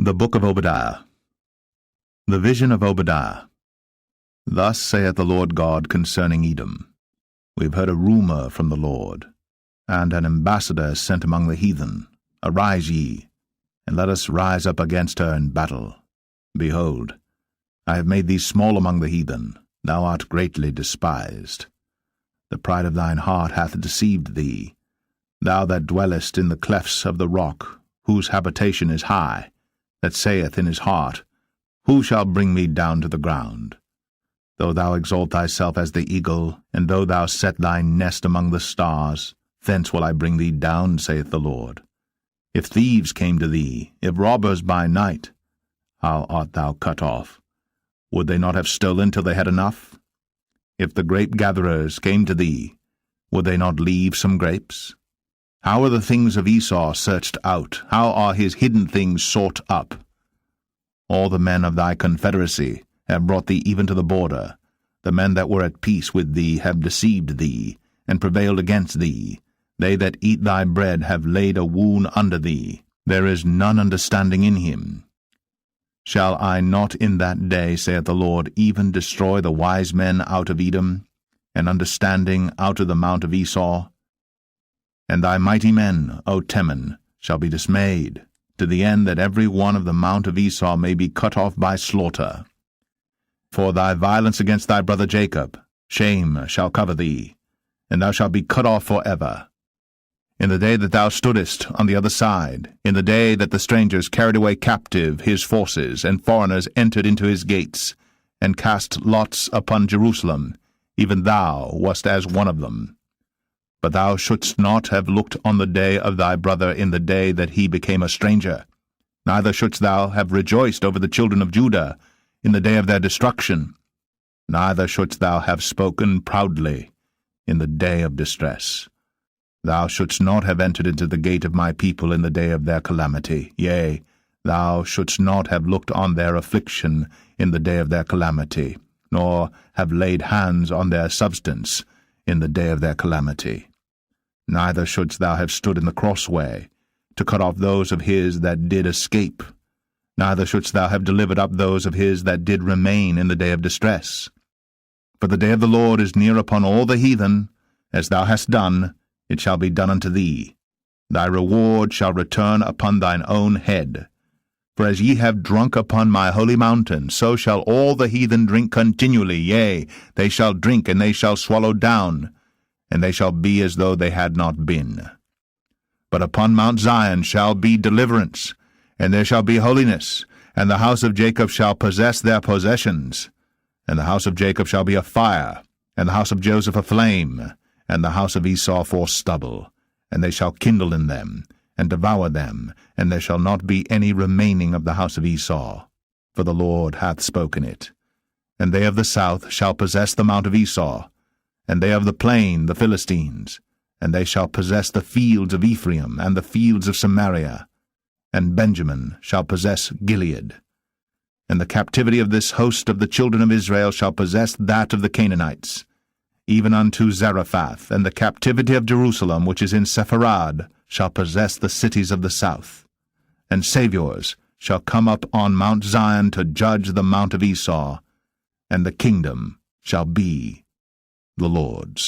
The Book of Obadiah. The vision of Obadiah. Thus saith the Lord God concerning Edom. We have heard a rumor from the Lord, and an ambassador sent among the heathen. Arise ye, and let us rise up against her in battle. Behold, I have made thee small among the heathen, thou art greatly despised. The pride of thine heart hath deceived thee, thou that dwellest in the clefts of the rock, whose habitation is high, that saith in his heart, Who shall bring me down to the ground? Though thou exalt thyself as the eagle, and though thou set thy nest among the stars, thence will I bring thee down, saith the Lord. If thieves came to thee, if robbers by night, how art thou cut off? Would they not have stolen till they had enough? If the grape-gatherers came to thee, would they not leave some grapes? How are the things of Esau searched out? How are his hidden things sought up? All the men of thy confederacy have brought thee even to the border. The men that were at peace with thee have deceived thee, and prevailed against thee. They that eat thy bread have laid a wound under thee. There is none understanding in him. Shall I not in that day, saith the Lord, even destroy the wise men out of Edom, and understanding out of the mount of Esau? And thy mighty men, O Teman, shall be dismayed, to the end that every one of the mount of Esau may be cut off by slaughter. For thy violence against thy brother Jacob, shame shall cover thee, and thou shalt be cut off for ever. In the day that thou stoodest on the other side, in the day that the strangers carried away captive his forces, and foreigners entered into his gates, and cast lots upon Jerusalem, even thou wast as one of them. But thou shouldst not have looked on the day of thy brother in the day that he became a stranger, neither shouldst thou have rejoiced over the children of Judah in the day of their destruction, neither shouldst thou have spoken proudly in the day of distress. Thou shouldst not have entered into the gate of my people in the day of their calamity. Yea, thou shouldst not have looked on their affliction in the day of their calamity, nor have laid hands on their substance in the day of their calamity. Neither shouldst thou have stood in the crossway, to cut off those of his that did escape. Neither shouldst thou have delivered up those of his that did remain in the day of distress. For the day of the Lord is near upon all the heathen. As thou hast done, it shall be done unto thee. Thy reward shall return upon thine own head. For as ye have drunk upon my holy mountain, so shall all the heathen drink continually. Yea, they shall drink, and they shall swallow down, and they shall be as though they had not been. But upon Mount Zion shall be deliverance, and there shall be holiness, and the house of Jacob shall possess their possessions. And the house of Jacob shall be a fire, and the house of Joseph a flame, and the house of Esau for stubble. And they shall kindle in them, and devour them, and there shall not be any remaining of the house of Esau, for the Lord hath spoken it. And they of the south shall possess the mount of Esau, and they of the plain the Philistines, and they shall possess the fields of Ephraim, and the fields of Samaria, and Benjamin shall possess Gilead. And the captivity of this host of the children of Israel shall possess that of the Canaanites, even unto Zarephath, and the captivity of Jerusalem, which is in Sepharad, shall possess the cities of the south. And Saviours shall come up on Mount Zion to judge the mount of Esau, and the kingdom shall be the Lord's.